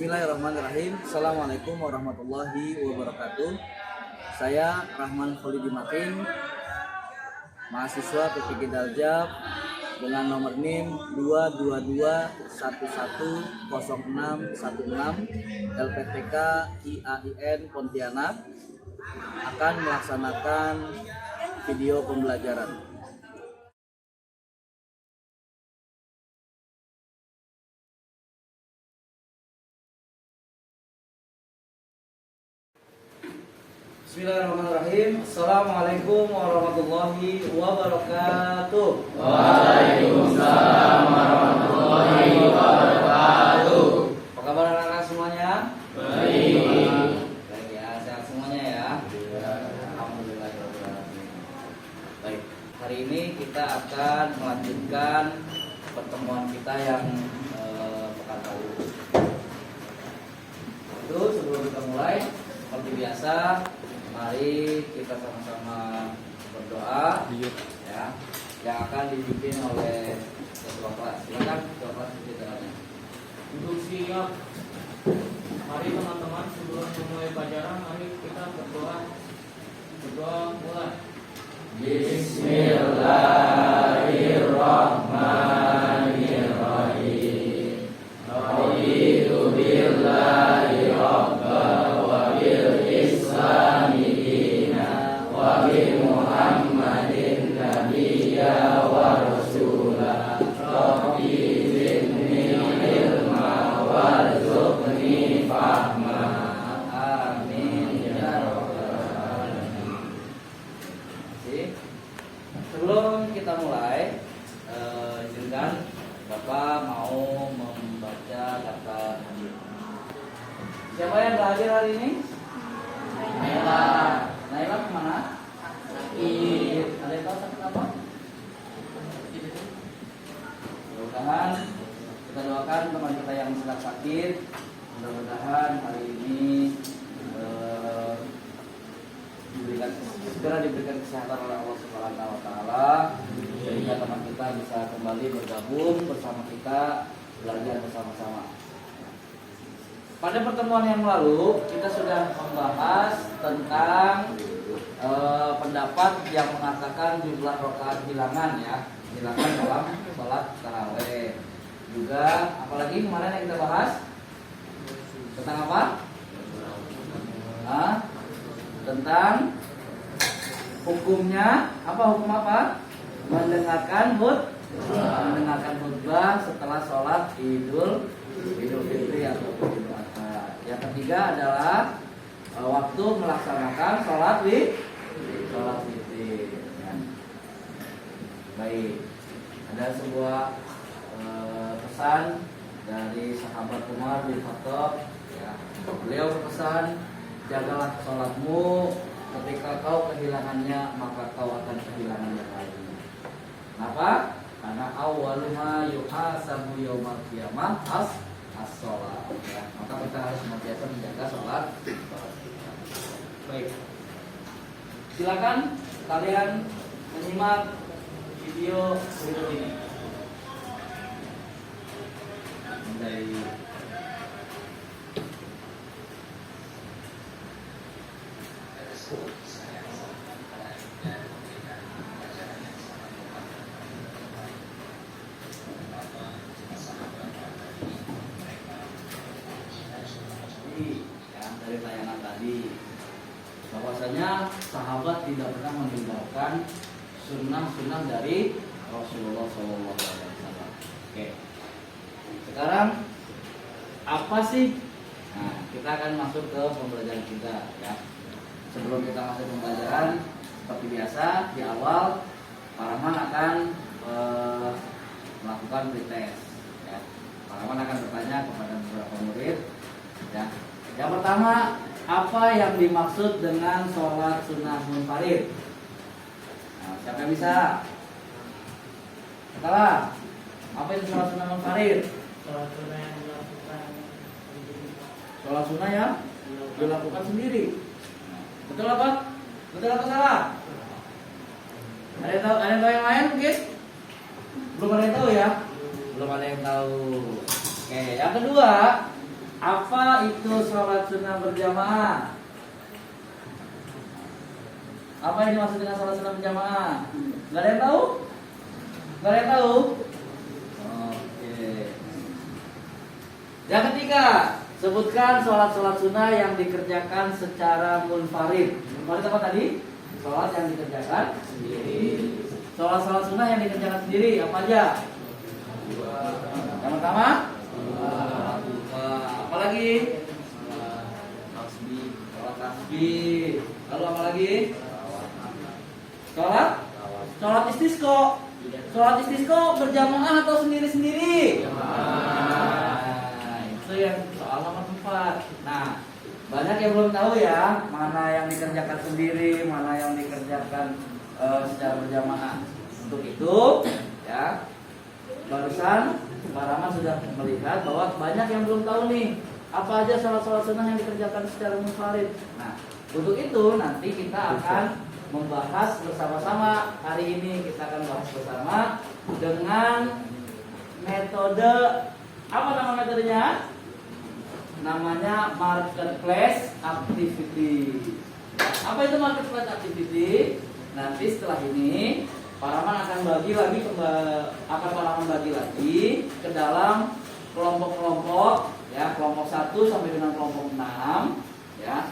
Bismillahirrahmanirrahim. Assalamualaikum warahmatullahi wabarakatuh. Saya Rahman Kholidi Makin, mahasiswa PPG Daljab dengan nomor NIM 222110616 LPTK IAIN Pontianak akan melaksanakan video pembelajaran. Bismillahirrahmanirrahim. Assalamualaikum warahmatullahi wabarakatuh. Waalaikumsalam warahmatullahi wabarakatuh. Apa kabar anak-anak semuanya? Baik. Baik ya, sehat semuanya ya. Alhamdulillah. Baik, hari ini kita akan melanjutkan pertemuan kita yang pekan lalu. Itu sebelum kita mulai, seperti biasa, mari kita sama-sama berdoa ya, yang akan dipimpin oleh ketua kelas. Silakan ketua kelas berbicaranya. Untuk siap, mari teman-teman sebelum memulai pelajaran, mari kita berdoa. Berdoa mulai. Bismillahirrahmanirrahim. Raditu billahi rabba wa bil islami dina wa bi Muhammadin nabiyya wa rasula. Rabbi zidni ilma warzuqni fahma. Amin ya rabbal alamin. Sebelum kita mulai, izinkan Bapak mau membaca daftar hadir. Siapa yang gak hadir hari ini? Naila. Naila kemana? Sakit. Ada yang tahu sakit apa? Mudah-mudahan kita doakan teman kita yang sedang sakit, mudah-mudahan hari ini segera diberikan kesehatan oleh Allah Subhanahu wa taala, sehingga teman kita bisa kembali bergabung bersama kita, belajar bersama-sama. Pada pertemuan yang lalu kita sudah membahas tentang pendapat yang mengatakan jumlah rakaat hilangan dalam sholat tarawih. Juga apalagi kemarin yang kita bahas tentang apa? Tentang hukumnya apa? Hukum apa? Mendengarkan khutbah setelah sholat Idul Fitri atau Idul Adha. Yang ketiga adalah waktu melaksanakan sholat witir. Baik, ada sebuah pesan dari sahabat Umar bin Khattab. Ya, beliau berpesan, jagalah sholatmu, ketika kau kehilangannya maka kau akan kehilangan yang lain. Kenapa? Karena awaluma yuhasabu yaumal qiyamah as-sholat. Ya, maka kita harus senantiasa menjaga sholat. Baik, silakan kalian menyimak video berikut ini. Dari tayangan tadi, bahwasanya sahabat tidak pernah meninggalkan sunnah-sunnah dari Rasulullah SAW. Oke, sekarang apa sih? Nah, kita akan masuk ke pembelajaran kita ya. Sebelum kita masuk ke pembelajaran, seperti biasa di awal Pak Rahman akan melakukan pretest ya. Pak Rahman akan bertanya kepada beberapa murid ya. Yang pertama, apa yang dimaksud dengan sholat sunnah munfarid? Nah, siapa yang bisa? Setelah, apa itu sholat sunnah munfarid? Sholat sunnah yang dilakukan Sholat sunnah yang dilakukan sendiri. Betul apa? Betul apa salah? Ada yang tahu yang lain mungkin? Belum ada yang tahu ya? Belum ada yang tahu. Oke, yang kedua, Apa itu sholat sunnah berjamaah? Apa yang dimaksud dengan sholat sunnah berjamaah? Gak ada yang tahu? Gak ada yang tahu? Oke. Yang ketiga, sebutkan sholat-sholat sunnah yang dikerjakan secara munfarid. Munfarid apa tadi? Sholat yang dikerjakan sendiri. Sholat-sholat sunnah yang dikerjakan sendiri apa aja? Yang pertama, apa lagi? Sholat tasbih. Lalu apa lagi? Sholat istisqa. Sholat istisqa berjamaah atau sendiri-sendiri? Nah, itu yang soal nomor 4. Nah, banyak yang belum tahu ya, mana yang dikerjakan sendiri, mana yang dikerjakan secara berjamaah. Untuk itu, ya, barusan Pak Rahman sudah melihat bahwa banyak yang belum tahu nih apa aja sholat-sholat sunnah yang dikerjakan secara munfarid. Nah, untuk itu nanti kita akan membahas bersama-sama. Hari ini kita akan bahas bersama dengan metode, apa nama metodenya? Namanya marketplace activity. Apa itu marketplace activity? Nanti setelah ini Pak Rahman akan bagi lagi ke dalam kelompok-kelompok, ya, kelompok 1 sampai dengan kelompok 6, ya,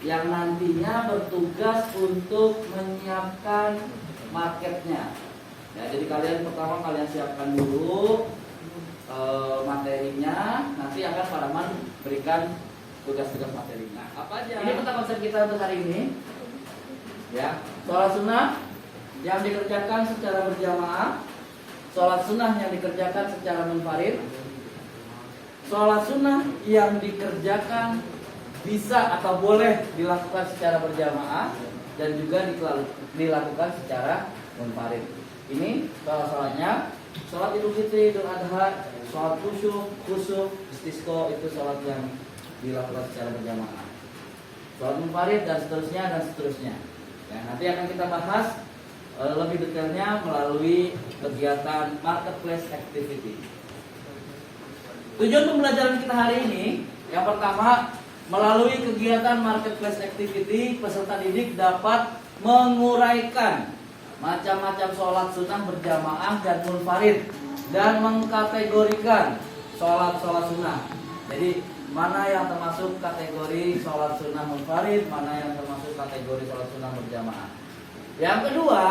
yang nantinya bertugas untuk menyiapkan marketnya. Ya, jadi kalian pertama siapkan dulu materinya, nanti akan Pak Rahman berikan tugas-tugas materinya. Apa aja? Ini peta konsep kita untuk hari ini. Ya, sholat sunnah yang dikerjakan secara berjamaah, sholat sunnah yang dikerjakan secara munfarid, sholat sunnah yang dikerjakan bisa atau boleh dilakukan secara berjamaah dan juga dilakukan secara munfarid. Ini sholat-sholatnya. Sholat Idul Fitri, Idul Adha, sholat khusyuk, istisqa itu sholat yang dilakukan secara berjamaah. Sholat munfarid dan seterusnya. Ya, nanti akan kita bahas lebih detailnya melalui kegiatan marketplace activity. Tujuan pembelajaran kita hari ini, yang pertama, melalui kegiatan marketplace activity, peserta didik dapat menguraikan macam-macam sholat sunnah berjamaah dan munfarid dan mengkategorikan sholat sunnah. Jadi mana yang termasuk kategori sholat sunnah munfarid, mana yang termasuk kategori sholat sunnah berjamaah. Yang kedua,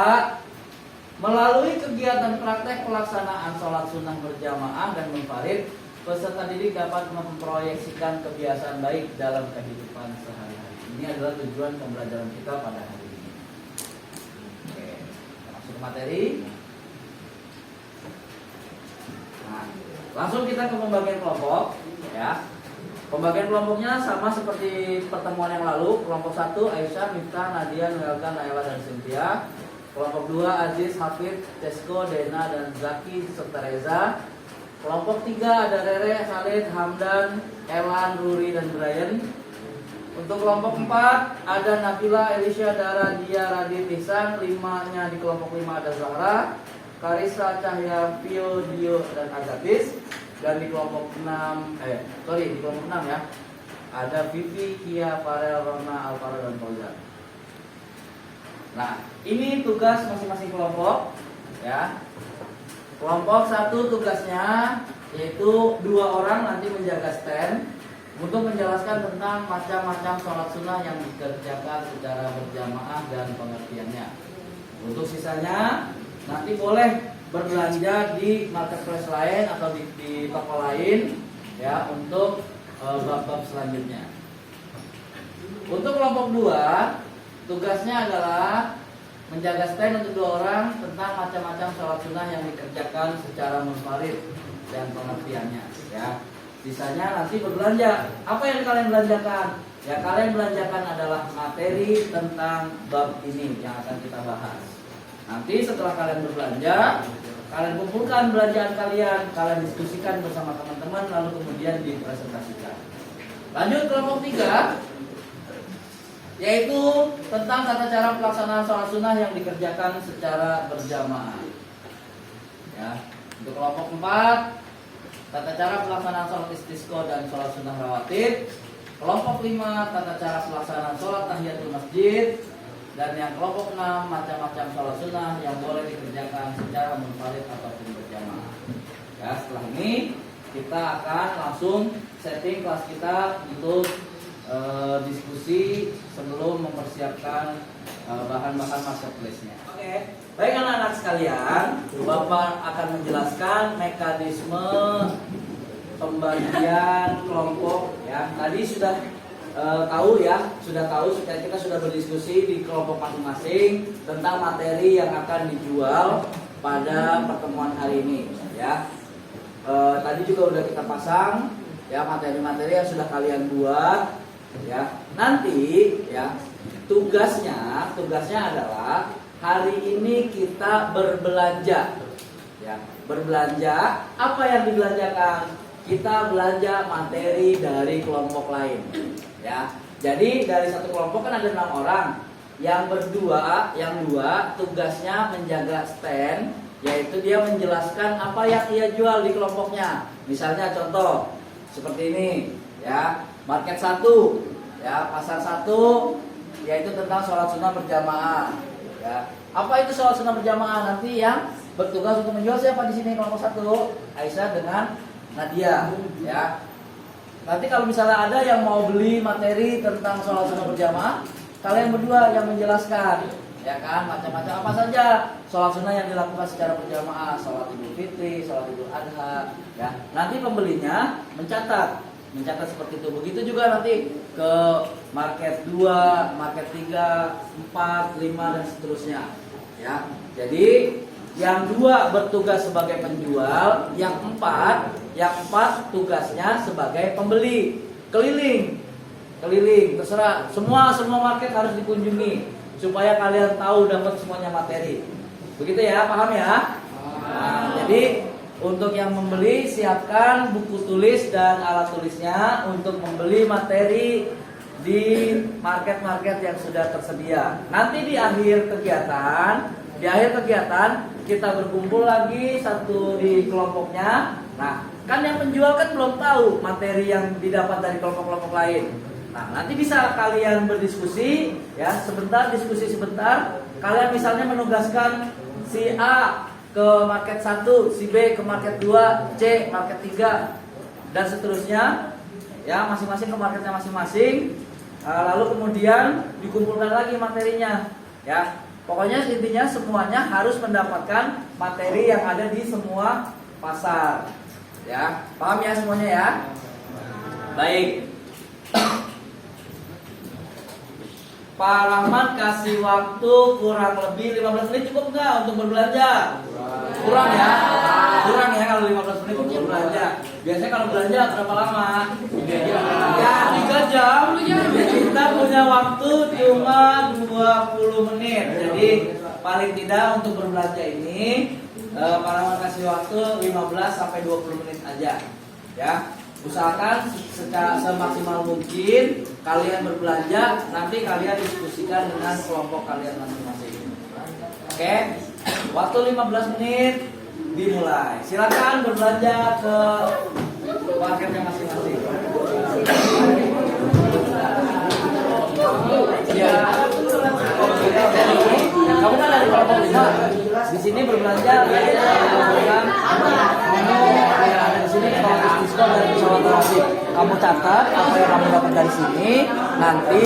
melalui kegiatan praktek pelaksanaan sholat sunnah berjamaah dan munfarid, peserta didik dapat memproyeksikan kebiasaan baik dalam kehidupan sehari-hari. Ini adalah tujuan pembelajaran kita pada hari ini. Oke, kita masuk ke materi. Nah, langsung kita ke pembagian kelompok, ya. Pembagian kelompoknya sama seperti pertemuan yang lalu. Kelompok 1 Aisyah, Miftah, Nadia, Nuelka, Naila, dan Cynthia. Kelompok 2 Aziz, Hafid, Tesko, Dena, dan Zaki serta Reza. Kelompok 3 ada Rere, Khalid, Hamdan, Elan, Ruri, dan Brian. Untuk kelompok 4 ada Nabila, Elisha, Dara, Dia, Radit, Ihsan. 5-nya di kelompok 5 ada Zahra, Karisa, Cahya, Pio, Dio, dan Agatis. Dan di kelompok 6 di kelompok 6 ya, ada Vivi, Kia, Farel, Rona, Alvaro, dan Fauzan. Nah, ini tugas masing-masing kelompok, ya. Kelompok 1 tugasnya yaitu 2 orang nanti menjaga stand untuk menjelaskan tentang macam-macam sholat sunnah yang dikerjakan secara berjamaah dan pengertiannya. Untuk sisanya nanti boleh berbelanja di marketplace lain atau di toko lain, ya, untuk bab-bab selanjutnya. Untuk kelompok 2 tugasnya adalah menjaga stand untuk 2 orang tentang macam-macam sholat sunnah yang dikerjakan secara munfarid dan pengertiannya, ya. Sisanya nanti berbelanja. Apa yang kalian belanjakan? Ya, kalian belanjakan adalah materi tentang bab ini yang akan kita bahas. Nanti setelah kalian berbelanja, kalian kumpulkan belanjaan kalian diskusikan bersama teman-teman, lalu kemudian dipresentasikan. Lanjut kelompok 3, yaitu tentang tata cara pelaksanaan sholat sunnah yang dikerjakan secara berjamaah. Ya, untuk kelompok 4 tata cara pelaksanaan sholat istisqa dan sholat sunnah rawatib. Kelompok 5, tata cara pelaksanaan sholat tahiyatul masjid. Dan yang kelompok 6, macam-macam sholat sunnah yang boleh dikerjakan secara munfarid ataupun berjamaah. Ya, setelah ini kita akan langsung setting kelas kita untuk diskusi sebelum mempersiapkan bahan-bahan marketplace-nya. Oke, baik anak-anak sekalian, Bapak akan menjelaskan mekanisme pembagian kelompok. Ya, tadi sudah tahu ya, kita sudah berdiskusi di kelompok masing-masing tentang materi yang akan dijual pada pertemuan hari ini. Ya, tadi juga udah kita pasang ya materi-materi yang sudah kalian buat. Ya, nanti ya tugasnya adalah hari ini kita berbelanja. Ya, berbelanja apa yang dibelanjakan? Kita belanja materi dari kelompok lain. Ya, jadi dari satu kelompok kan ada 6 orang. Yang dua tugasnya menjaga stand, yaitu dia menjelaskan apa yang ia jual di kelompoknya. Misalnya contoh seperti ini, ya, market 1, ya, pasar 1, yaitu tentang sholat sunnah berjamaah. Ya, apa itu sholat sunnah berjamaah? Nanti yang bertugas untuk menjual siapa di sini? Kelompok 1, Aisyah dengan Nadia. Ya, nanti kalau misalnya ada yang mau beli materi tentang sholat sunnah berjamaah, kalian berdua yang menjelaskan, ya kan, macam-macam apa saja sholat sunnah yang dilakukan secara berjamaah, sholat Idul Fitri, sholat Idul Adha. Ya, nanti pembelinya mencatat seperti itu. Begitu juga nanti ke market 2, market 3, 4, 5 dan seterusnya. Ya, jadi yang 2 bertugas sebagai penjual, yang 4 tugasnya sebagai pembeli, keliling, terserah. Semua market harus dikunjungi supaya kalian tahu dapat semuanya materi. Begitu ya, paham ya? Nah, jadi untuk yang membeli siapkan buku tulis dan alat tulisnya untuk membeli materi di market-market yang sudah tersedia. Nanti di akhir kegiatan kita berkumpul lagi satu di kelompoknya. Nah, kan yang penjual kan belum tahu materi yang didapat dari kelompok-kelompok lain. Nah, nanti bisa kalian berdiskusi ya, diskusi sebentar. Kalian misalnya menugaskan si A ke market 1, si B ke market 2, C market 3 dan seterusnya. Ya, masing-masing ke marketnya masing-masing. Lalu kemudian dikumpulkan lagi materinya. Ya, pokoknya intinya semuanya harus mendapatkan materi yang ada di semua pasar. Ya, paham ya semuanya ya? Baik. Pak Rahmat kasih waktu kurang lebih 15 menit, cukup nggak untuk berbelanja? Kurang ya? Kurang ya kalau 15 menit untuk berbelanja. Biasanya kalau belanja berapa lama? Ya 3 jam. Kita punya waktu cuma 20 menit. Jadi paling tidak untuk berbelanja ini Pak Rahmat kasih waktu 15 sampai 20 menit aja. Ya. Usahakan secara semaksimal mungkin kalian berbelanja, nanti kalian diskusikan dengan kelompok kalian masing-masing. Oke, waktu 15 menit dimulai. Silakan berbelanja ke marketnya masing-masing. Ya, kamu kan dari kelompok 5. Di sini berbelanja dengan menu yang ada di sini, sholat istisqa dan sholat rawatib. Kamu catat apa yang kamu dapat dari sini. Nanti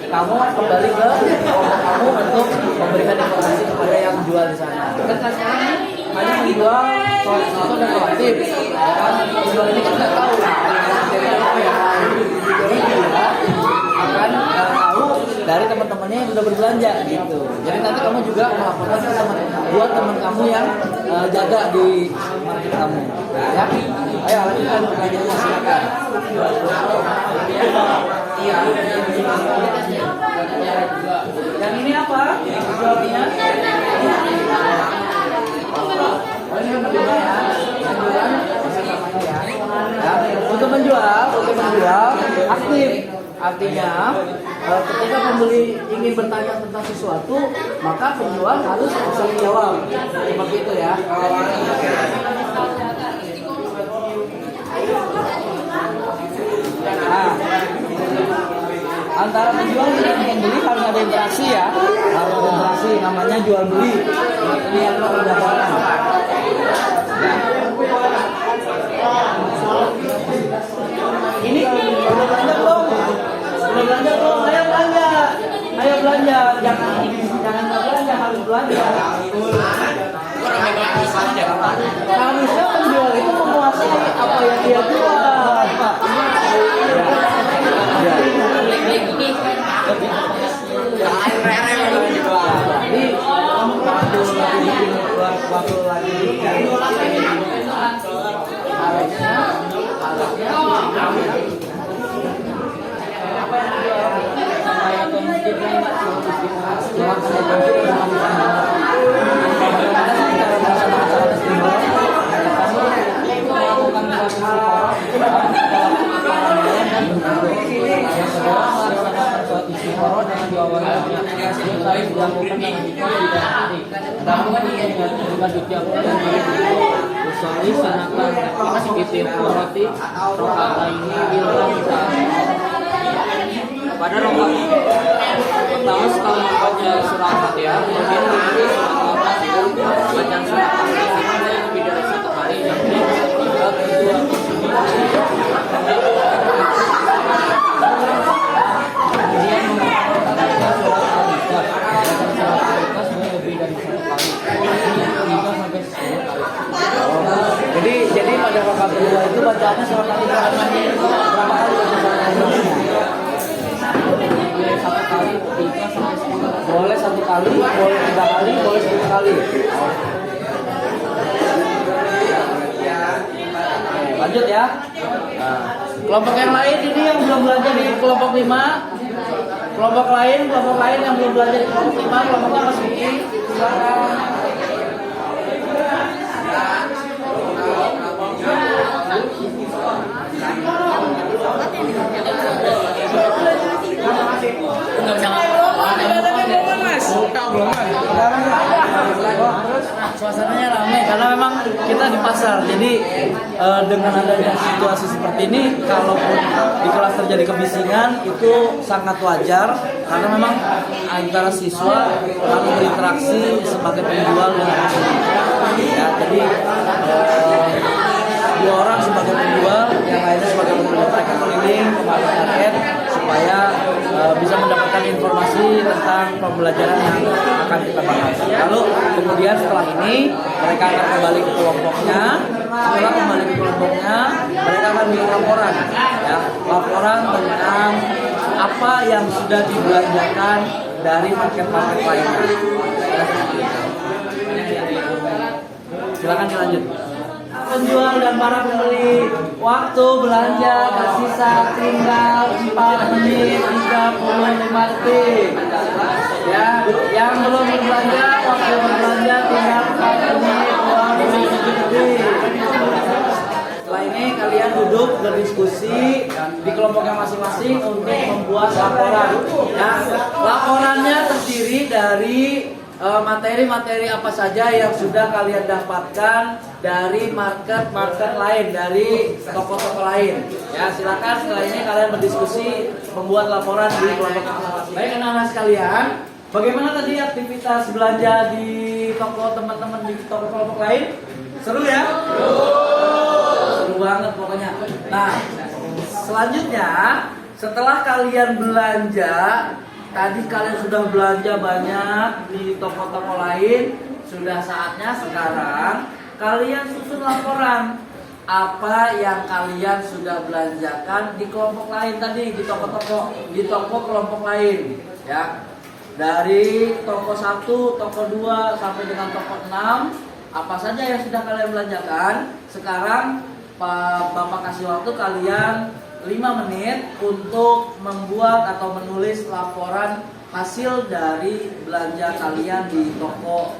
kamu kembali ke kelompok kamu untuk memberikan informasi kepada yang jual di sana. Kita sekarang hanya menjual sholat istisqa dan rawatib. Penjual ini kan nggak tahu materi apa ya. Jadi dia akan tahu dari teman-temannya yang sudah berbelanja gitu. Jadi nanti kamu juga melaporkan ke buat teman kamu yang jaga di market kamu. Ya, ayo lanjutkan pertanyaannya, silakan. Iya. Yang ini apa? Jualnya? Oh, ini yang kedua ya. Penjualan sama-sama ya. Untuk menjual aktif. Artinya ketika pembeli ingin bertanya tentang sesuatu, maka penjual harus bisa menjawab. Seperti itu ya. antara penjual dengan pembeli harus ada interaksi ya, harus ada interaksi, namanya jual beli. Ini yang perlu didapatkan. Ini udah belanja belum? Udah belanja belum? Ayo belanja, ayo belanja, jangan nggak belanja, harus belanja. Harusnya penjual itu menguasai apa yang dia jual, Pak. Ya. Jadi waktu lagi harusnya pada rokaat pertama setelah membaca surat Fatihah, kemudian diikuti surat Al-Fatihah, bacaan surat Al-Fatihah lebih dari 1 kali, yang kedua kemudian membaca surat Al-Ikhlas, lebih dari 1 kali, yang kelima sampai 10 kali. Jadi pada rakaat kedua itu bacaannya surat Al-Ikhlas berapa kali baca surat Al-Ikhlas? Boleh 1 kali, boleh 3 kali, boleh 10 kali. Lanjut ya. Nah, kelompok yang lain ini yang belum belanja di kelompok 5. Kelompok lain yang belum belanja di kelompok 5, kelompoknya Mas Vicky. Silakan. Suasananya ramai karena memang kita di pasar, jadi dengan adanya situasi seperti ini, kalaupun di kelas terjadi kebisingan itu sangat wajar karena memang antara siswa harus berinteraksi sebagai penjual dan pembeli. Ya, jadi 2 orang sebagai penjual, yang lainnya sebagai pembeli. Mereka keliling kemana target supaya bisa mendapatkan informasi tentang pembelajaran yang akan kita bahas. Lalu kemudian setelah ini mereka akan kembali ke kelompoknya. Setelah kembali ke kelompoknya, mereka akan bikin laporan, ya, laporan tentang apa yang sudah dibelanjakan dari market-market lainnya. Silakan dilanjut. Penjual dan para pembeli, waktu belanja tersisa tinggal 4 menit 35 detik. Ya, yang belum berbelanja, waktu berbelanja tinggal 4 menit 27 detik. Setelah ini kalian duduk berdiskusi di kelompoknya masing-masing untuk membuat laporan. Ya, laporannya terdiri dari materi-materi apa saja yang sudah kalian dapatkan dari market lain, dari toko-toko lain. Ya, silakan setelah ini kalian berdiskusi membuat laporan di kelompok masing-masing. Baik anak-anak sekalian, bagaimana tadi aktivitas belanja di toko teman-teman di toko kelompok lain? Seru ya? Seru banget pokoknya. Nah, selanjutnya setelah kalian belanja, tadi kalian sudah belanja banyak di toko-toko lain, sudah saatnya sekarang kalian susun laporan apa yang kalian sudah belanjakan di kelompok lain tadi, di toko kelompok lain, ya. Dari toko 1, toko 2 sampai dengan toko 6, apa saja yang sudah kalian belanjakan. Sekarang Bapak kasih waktu kalian 5 menit untuk membuat atau menulis laporan hasil dari belanja kalian di toko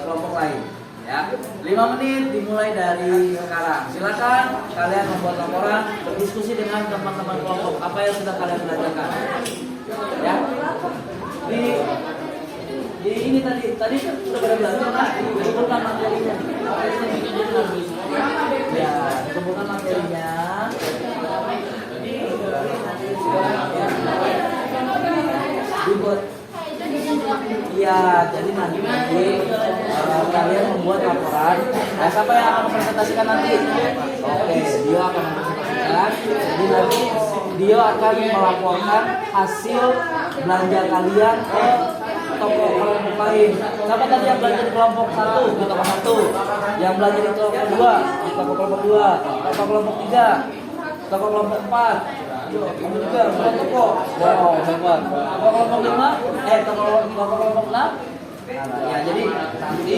kelompok lain. Ya, 5 menit dimulai dari sekarang. Silakan kalian membuat laporan, berdiskusi dengan teman-teman kelompok apa yang sudah kalian belanjakan. Ya, di ini tadi kan sudah pada belanja kan? Kumpulkan materinya. Ya, kumpulkan materinya. dibuat. Iya, jadi nanti kalian membuat laporan. Nah, siapa yang akan mempresentasikan nanti? Oke, dia akan mempresentasikan. Jadi nanti dia akan melaporkan hasil belanja kalian ke toko kelompok lain. Siapa tadi yang belanja di kelompok 1 di toko 1, yang belanja di kelompok 2 di toko kelompok 2, toko kelompok 3, toko kelompok 4. Kamu juga buat toko. Wow, hebat. Toko kelompok 5, toko kelompok 6. Nah, ya jadi nanti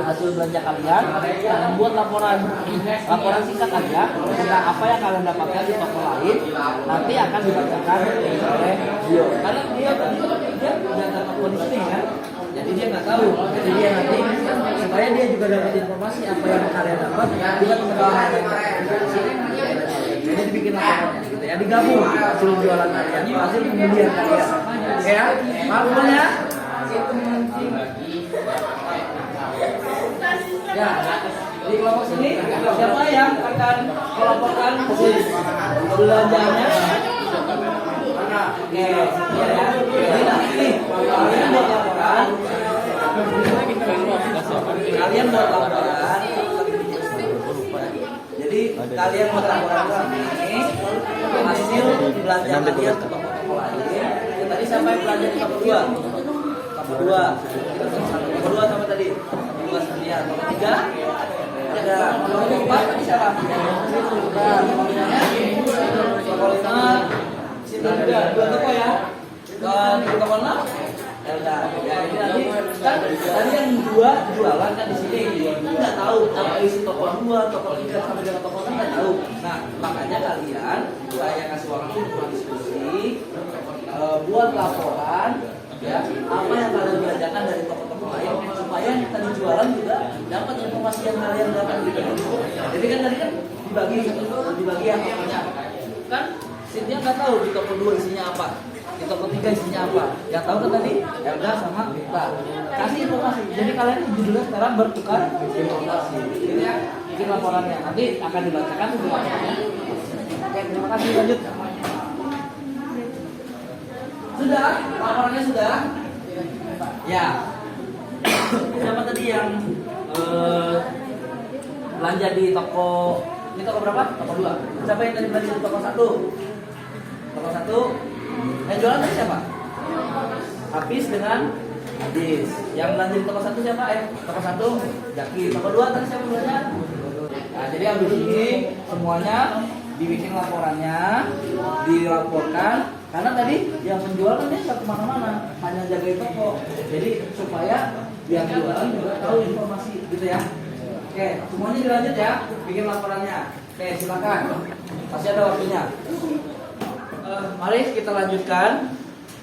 hasil belanja kalian membuat laporan singkat aja tentang apa yang kalian dapatkan di toko lain, nanti akan dibacakan oleh dia karena dia nggak toko di sini kan, jadi dia nggak tahu, jadi dia nanti supaya dia juga dapat informasi apa yang kalian dapat juga teman-teman jadi dibikin laporannya gitu ya, digabung hasil jualan kalian, hasil pembelian kalian, ya maklumnya. Ya, di kelompok sini siapa yang akan melaporkan hasil belanjanya? Oke, ya. Jadi nanti kalian buat laporan. Jadi kalian buat laporan ini hasil belanja kalian ke toko-toko lain. Tadi siapa yang belanja di toko 2? Kedua, kita kedua sama tadi, dua sekalian. Tiga, ada kelompok 4 tadi siapa? Kelompok 5, sini juga dua toko ya. Toko 6, Elda. Ya, ini nanti kan tadi yang dua jualan kan di sini, kita nggak tahu apa isi toko 2, toko 3 sampai dengan toko 6 nggak tahu. Nah, makanya kalian saya kasih waktu untuk diskusi, buat laporan. Ya, apa yang kalian belanjakan dari toko-toko lain supaya yang tadi jualan juga dapat informasi yang kalian dapat gitu. Jadi kan tadi kan dibagi yang tokonya kan Cynthia nggak tahu di toko 2 isinya apa, di toko 3 isinya apa. Yang tahu kan tadi Elda sama Vita. Kasih informasi. Jadi kalian juga sekarang bertukar informasi. Gitu ya. Bikin laporannya nanti akan dibacakan di laporannya. Oke, terima kasih, lanjut. Sudah, laporannya sudah. Ya. Siapa tadi yang belanja di toko ini toko berapa? Toko 2. Siapa yang tadi belanja di toko 1? Toko 1. Yang jualan tadi siapa? Habis dengan Hadis. Yang belanja di toko 1 siapa? Toko 1 Jaki. Toko 2 tadi siapa belanja? Nah, jadi habis ini semuanya dibikin laporannya, dilaporkan. Karena tadi yang menjual kan dia nggak kemana-mana, hanya jagain toko. Jadi supaya yang jualan juga tahu informasi, gitu ya. Oke, semuanya dilanjut ya, bikin laporannya. Oke, silakan. Masih ada waktunya. Mari kita lanjutkan.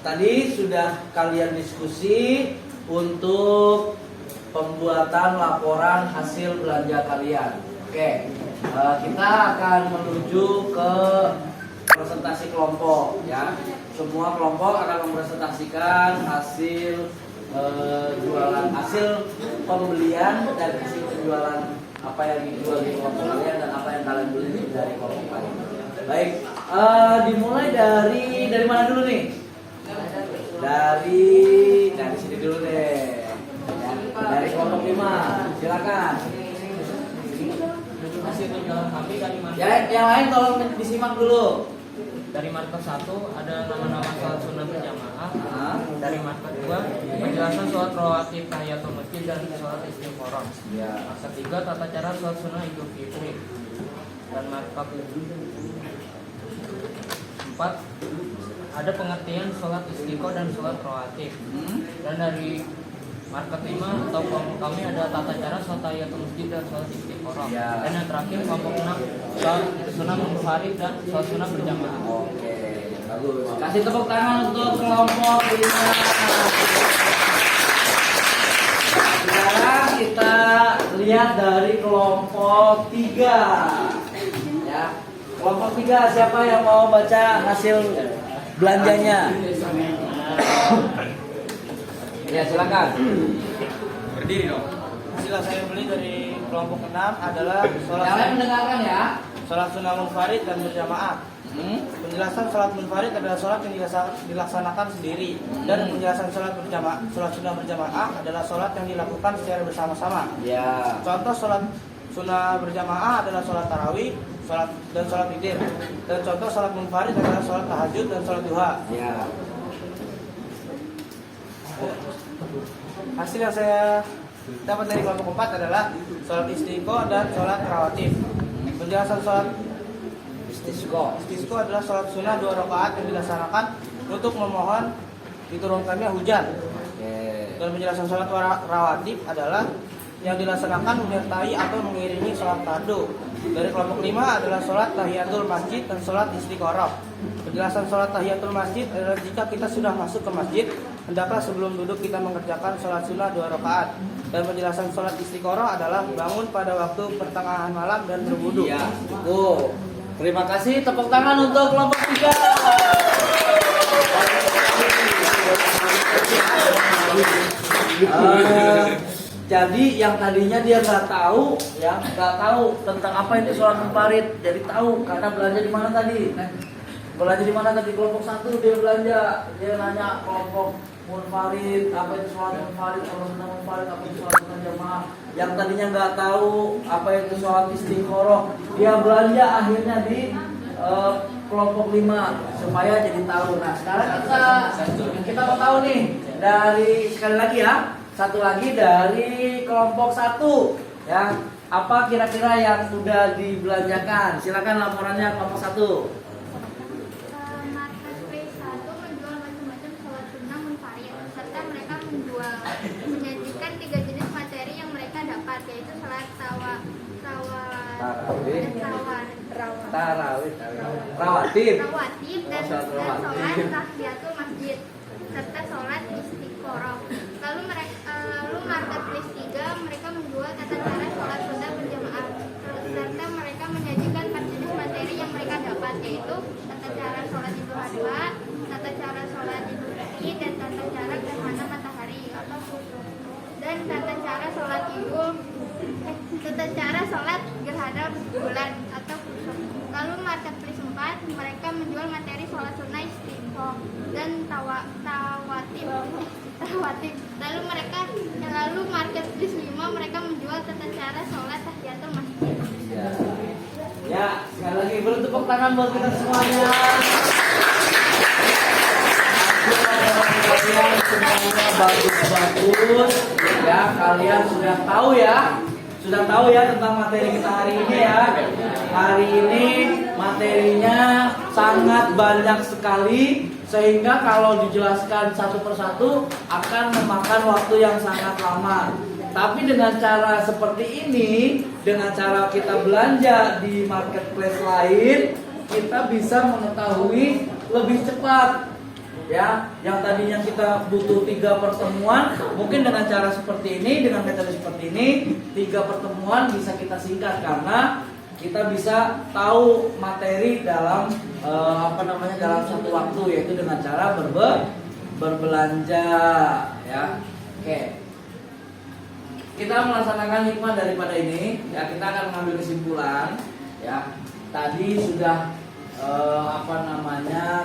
Tadi sudah kalian diskusi untuk pembuatan laporan hasil belanja kalian. Oke, kita akan menuju ke presentasi kelompok ya. Semua kelompok akan mempresentasikan hasil jualan, hasil pembelian dan hasil penjualan apa yang dijual di kelompok kalian dan apa yang kalian beli dari kelompok kalian. Baik, dimulai dari mana dulu nih? Dari sini dulu deh. Ya, dari kelompok 5. Silakan. Hasil penjualan kami dari market. Ya, yang lain tolong disimak dulu. Dari market 1 ada nama-nama sholat sunnah berjamaah. Dari market 2 penjelasan sholat rawatib tahiyatul masjid dan sholat istiqoroh. Ya. Market 3 tata cara sholat sunnah Idul Fitri. Dan market 4 ada pengertian sholat istiqoroh dan sholat rawatib. Dan dari market 5 atau kelompok kami ada tata cara sholat tahiyatul masjid dan sholat istiqoroh. Ya. Dan yang terakhir kelompok 6 sholat sunnah munfarid dan sholat sunnah berjamaah. Oke, bagus. Kasih tepuk tangan untuk kelompok 5. Sekarang kita lihat dari kelompok 3. Ya. Kelompok 3 siapa yang mau baca hasil belanjanya? Ya, silakan. Berdiri dong. Hasil saya beli dari kelompok 6 adalah sholat Kalian mendengarkan ya. sholat sunnah munfarid dan berjamaah. Penjelasan sholat munfarid adalah sholat yang dilaksanakan sendiri, dan penjelasan sholat sunnah berjamaah adalah sholat yang dilakukan secara bersama-sama. Ya. Contoh sholat sunnah berjamaah adalah sholat tarawih, sholat witir, dan contoh sholat munfarid adalah sholat tahajud dan sholat duha. Ya. Hasil yang saya dapat dari kelompok 4 adalah sholat istiqo dan sholat rawatib. Penjelasan sholat istisqo adalah sholat sunnah 2 rakaat yang dilaksanakan untuk memohon diturunkannya hujan. Dan penjelasan sholat rawatib adalah yang dilaksanakan menyertai atau mengiringi sholat fardu. Dari kelompok 5 adalah sholat tahiyatul masjid dan sholat istiqoroh. Penjelasan sholat tahiyatul masjid adalah jika kita sudah masuk ke masjid, hendaklah sebelum duduk kita mengerjakan sholat sunnah 2 rakaat. Dan penjelasan sholat istiqoroh adalah bangun pada waktu pertengahan malam dan berwudu. Ya. Terima kasih, tepuk tangan untuk kelompok 3. Jadi yang tadinya dia nggak tahu tentang apa itu sholat munfarid, jadi tahu karena belanja di mana tadi? Belanja di mana tadi? Kelompok 1 dia belanja, dia nanya kelompok munfarid, apa itu sholat munfarid, sholat sunnah munfarid, apa itu sholat sunnah jamaah. Yang tadinya nggak tahu apa itu sholat istiqoroh, dia belanja akhirnya di kelompok 5 supaya jadi tahu. Nah sekarang kita mau tahu nih dari sekali lagi ya, satu lagi dari kelompok 1 ya, apa kira-kira yang sudah dibelanjakan? Silakan laporannya kelompok 1. Marketplace 1 menjual macam-macam sholat sunnah munfarid, serta mereka menyajikan 3 jenis materi yang mereka dapat, yaitu sholat rawatib dan sholat tahiyatul masjid serta sholat istiqoroh. Lalu marketplace 3 mereka menjual tata cara sholat sunnah berjamaah, serta mereka menyajikan 4 jenis materi yang mereka dapat, yaitu tata cara sholat idul adha, tata cara sholat idul fitri, dan tata cara gerhana matahari atau kusuf, dan tata cara sholat gerhana bulan atau kusuf. Lalu marketplace 4 mereka menjual materi sholat sunnah istiqo dan tawatib. Lalu marketplace 5 mereka menjual tata cara sholat tahiyatul masjid. Ya, sekali lagi beri tepuk tangan buat kita semuanya. Kalian semuanya bagus-bagus ya, kalian sudah tahu ya tentang materi kita hari ini ya. Hari ini materinya sangat banyak sekali, sehingga kalau dijelaskan satu persatu akan memakan waktu yang sangat lama. Tapi dengan cara seperti ini, dengan cara kita belanja di marketplace lain, kita bisa mengetahui lebih cepat. Ya, yang tadinya kita butuh 3 pertemuan, mungkin dengan cara seperti ini, dengan metode seperti ini, 3 pertemuan bisa kita singkat karena kita bisa tahu materi dalam dalam satu waktu, yaitu dengan cara berbelanja. Ya, oke. Kita melaksanakan hikmah daripada ini, ya kita akan mengambil kesimpulan. Ya, tadi sudah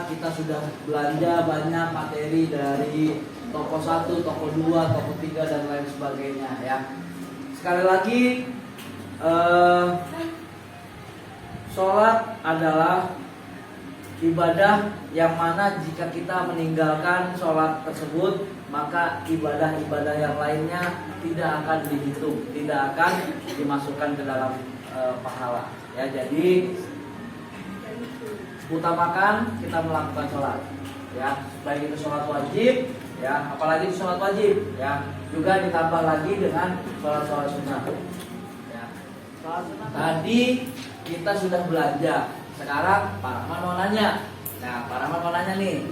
kita sudah belanja banyak materi dari toko 1, toko 2, toko 3 dan lain sebagainya ya. Sekali lagi sholat adalah ibadah yang mana jika kita meninggalkan sholat tersebut, maka ibadah-ibadah yang lainnya tidak akan dihitung, tidak akan dimasukkan ke dalam pahala ya. Jadi utamakan kita melakukan sholat ya, baik itu sholat wajib ya, apalagi itu sholat wajib ya, juga ditambah lagi dengan sholat sunnah ya. Tadi kita sudah belanja, sekarang Pak Rahman mau nanya. Nah, Pak Rahman mau nanya nih,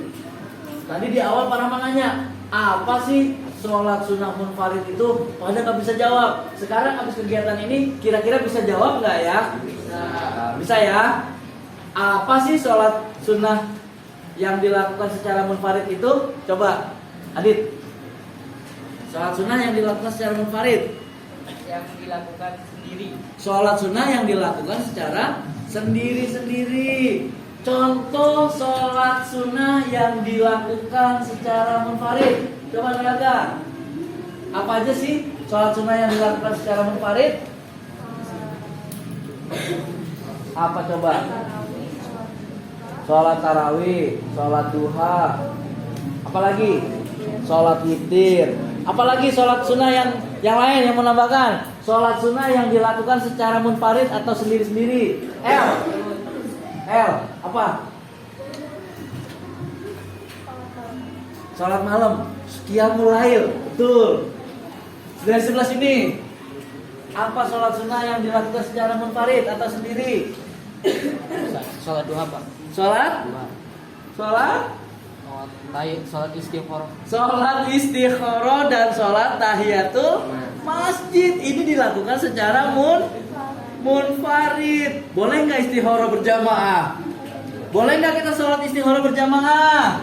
tadi di awal Pak Rahman nanya apa sih sholat sunnah munfarid itu, pada nggak bisa jawab. Sekarang habis kegiatan ini kira-kira bisa jawab nggak ya? Bisa ya. Apa sih sholat sunnah yang dilakukan secara munfarid itu? Coba Adit, sholat sunnah yang dilakukan secara munfarid. yang dilakukan sendiri. Sholat sunnah yang dilakukan secara sendiri-sendiri. Contoh sholat sunnah yang dilakukan secara munfarid. Coba dengarkan. Apa aja sih sholat sunnah yang dilakukan secara munfarid? Apa coba? Sholat tarawih, sholat duha, apalagi sholat witir, apalagi sholat sunnah yang lain yang menambahkan sholat sunnah yang dilakukan secara munfarid atau sendiri-sendiri. Apa? Sholat malam, qiyamul lail, betul. Dari sebelah sini, apa sholat sunnah yang dilakukan secara munfarid atau sendiri? Sholat duha, Pak. Sholat Sholat istighfar. Sholat istikharah dan sholat tahiyatul masjid ini dilakukan secara munfarid. Boleh nggak istikharah berjamaah? Boleh nggak kita sholat istikharah berjamaah?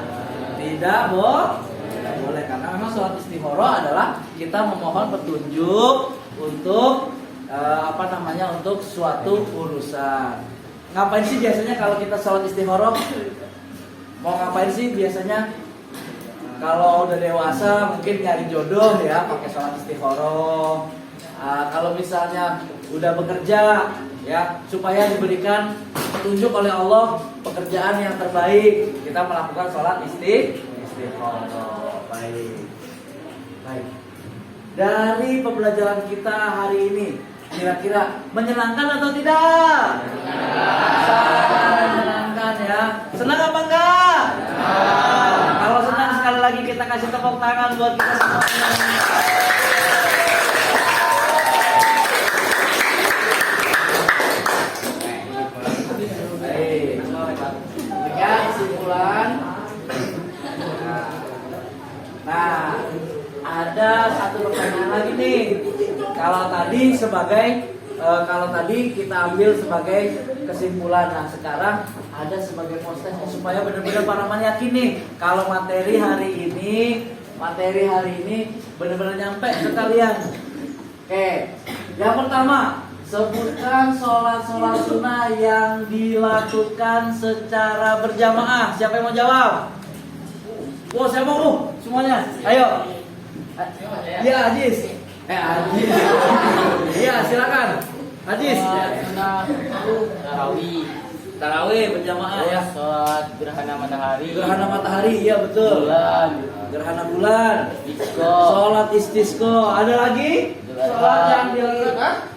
Tidak, boleh, karena memang sholat istikharah adalah kita memohon petunjuk untuk untuk suatu urusan. Ngapain sih biasanya kalau kita sholat istikharah? Mau ngapain sih biasanya? Kalau udah dewasa mungkin nyari jodoh ya pakai sholat istikharah. Kalau misalnya udah bekerja ya supaya diberikan petunjuk oleh Allah pekerjaan yang terbaik, kita melakukan sholat istikharah. Baik. Dari pembelajaran kita hari ini kira-kira menyenangkan atau tidak? Sangat menyenangkan ya. Senang apa enggak? Kalau senang sekali lagi kita kasih tepuk tangan buat kita semuanya. Baik. Ya, kesimpulan. Nah, ada satu pertanyaan lagi nih. Kalau tadi kita ambil sebagai kesimpulan. Nah, sekarang ada sebagai prosesnya supaya benar-benar para yakin nih kalau materi hari ini benar-benar nyampe ke kalian. Oke. Yang pertama, sebutkan sholat sunnah yang dilakukan secara berjamaah. Siapa yang mau jawab? Saya mau semuanya. Ayo. Ya, Ajis. Ajis. Iya, silakan. Ajis. Tarawih berjamaah ya. Sholat gerhana matahari. Gerhana matahari, iya betul. Bulan. Gerhana bulan. Istisqa. Sholat istisqa. Ada lagi? Sholat yang dilakukan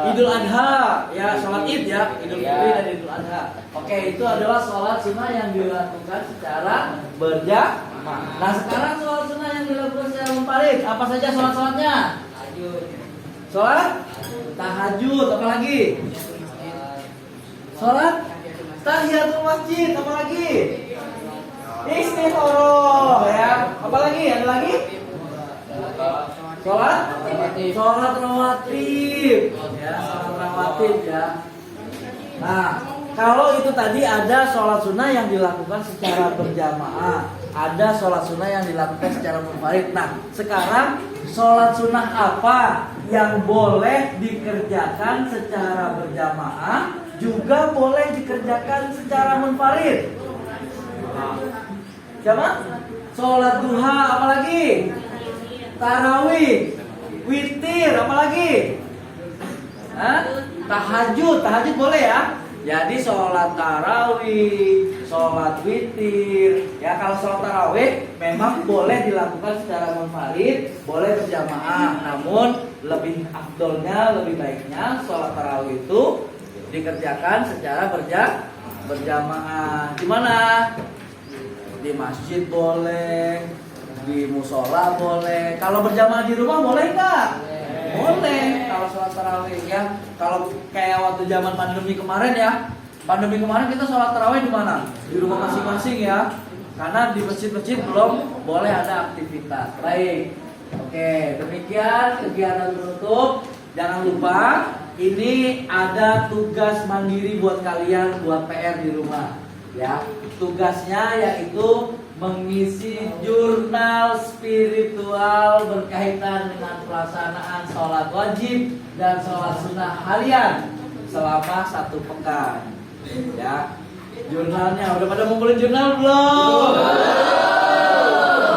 Idul Adha. Ya, sholat Id ya. Idul Fitri dan Idul Adha. Oke, itu adalah sholat sunnah yang dilakukan secara berjamaah. Nah, sekarang sholat sunnah yang dilakukan secara munfarid. Apa saja sholat-sholatnya? Sholat tahajud. Apa lagi? Sholat tahiyatul masjid. Apa lagi? Istikharah ya. Apa lagi? Ada lagi? Sholat rawatib. Ya, sholat rawatib ya. Nah, kalau itu tadi ada sholat sunnah yang dilakukan secara berjamaah, ada sholat sunnah yang dilakukan secara munfarid. Nah, sekarang sholat sunnah apa yang boleh dikerjakan secara berjamaah, juga boleh dikerjakan secara munfarid? Siapa? Sholat duha, apalagi? Tarawih, witir, apalagi? Tahajud boleh ya? Jadi sholat tarawih, sholat witir. Ya, kalau sholat tarawih memang boleh dilakukan secara munfarid, boleh berjamaah. Namun lebih afdolnya, lebih baiknya sholat tarawih itu dikerjakan secara berjamaah. Di mana? Di masjid boleh, di musola boleh. Kalau berjamaah di rumah boleh nggak? Boleh. Kalau sholat tarawih ya. Kalau kayak waktu zaman pandemi kemarin ya. Pandemi kemarin kita sholat tarawih di mana? Di rumah masing-masing ya. Karena di masjid-masjid belum boleh ada aktivitas. Baik. Oke, demikian kegiatan penutup. Jangan lupa ini ada tugas mandiri buat kalian, buat PR di rumah. Ya, tugasnya yaitu mengisi jurnal spiritual berkaitan dengan pelaksanaan sholat wajib dan sholat sunnah harian selama 1 pekan. Ya, jurnalnya udah pada ngumpulin jurnal belum?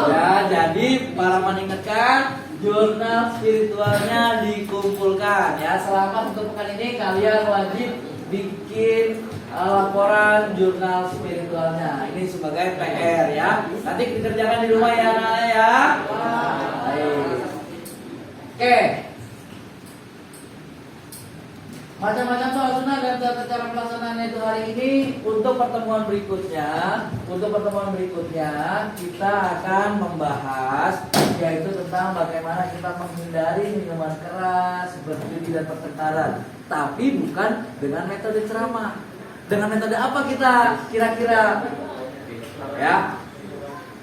Ya, jadi para mengingatkan jurnal spiritualnya dikumpulkan ya. Selama 1 pekan ini kalian wajib bikin laporan jurnal spiritualnya. Ini sebagai PR ya. Nanti dikerjakan di rumah ya anak-anak ya. Baik. Oke. Macam-macam soal sunnah dan tata cara pelaksanaannya itu hari ini. Untuk pertemuan berikutnya kita akan membahas yaitu tentang bagaimana kita menghindari minuman keras, berjudi dan pertengkaran. Tapi bukan dengan metode ceramah. Dengan metode apa kita kira-kira? Ya,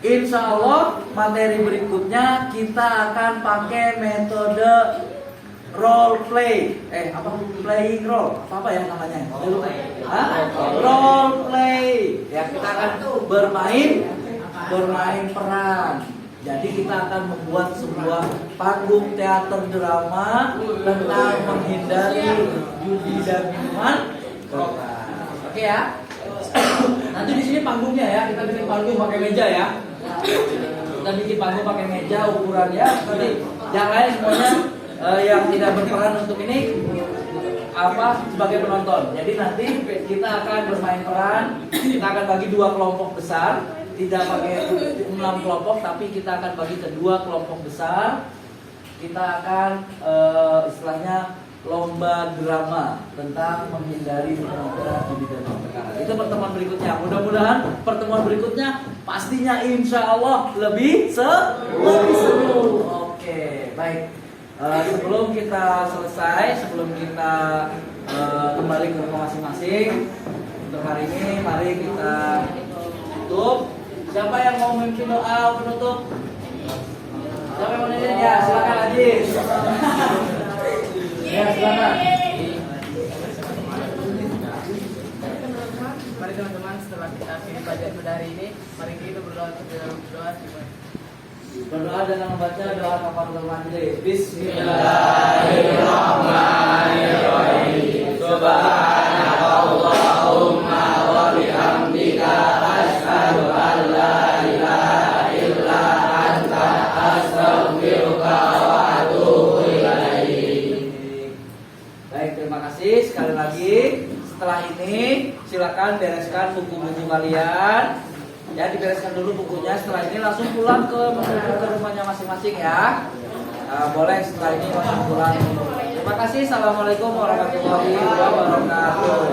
insya Allah materi berikutnya kita akan pakai metode role play. Playing role. Apa ya namanya? Role play. Ya, kita akan bermain peran. Jadi kita akan membuat sebuah panggung teater drama tentang menghindari judi dan minuman keras. Oke ya. Nanti di sini panggungnya ya, kita bikin panggung pakai meja ya. Kita bikin panggung pakai meja ukurannya. Nanti yang lain semuanya yang tidak berperan untuk ini sebagai penonton. Jadi nanti kita akan bermain peran. Kita akan bagi 2 kelompok besar. Tidak pakai 6 kelompok, tapi kita akan bagi ke 2 kelompok besar. Kita akan istilahnya lomba drama tentang menghindari minuman judi dan pertengkaran. Itu pertemuan berikutnya. Mudah-mudahan pertemuan berikutnya pastinya insya Allah lebih seru. Oke, baik. Sebelum kita selesai, sebelum kita kembali ke rumah masing-masing, untuk hari ini mari kita tutup. Siapa yang mau memimpin doa penutup? Siapa yang mau memimpin? Ya, silakan Ajis. Ya, silakan. Mari teman-teman, setelah kita akhiri belajar pada hari ini, mari kita berdoa untuk dalam berdoa. Berdoa dengan membaca doa kafaratul majlis. Bismillahirrahmanirrahim. Subhanakallahumma wa bihamdika asyhadu an la ilaha illa anta astaghfiruka wa atubu ilaik. Baik, terima kasih sekali lagi. Setelah ini silakan bereskan buku-buku kalian. Ya, dibereskan dulu bukunya. Setelah ini langsung pulang ke rumahnya masing-masing ya. Boleh setelah ini langsung pulang. Terima kasih. Assalamualaikum warahmatullahi wabarakatuh.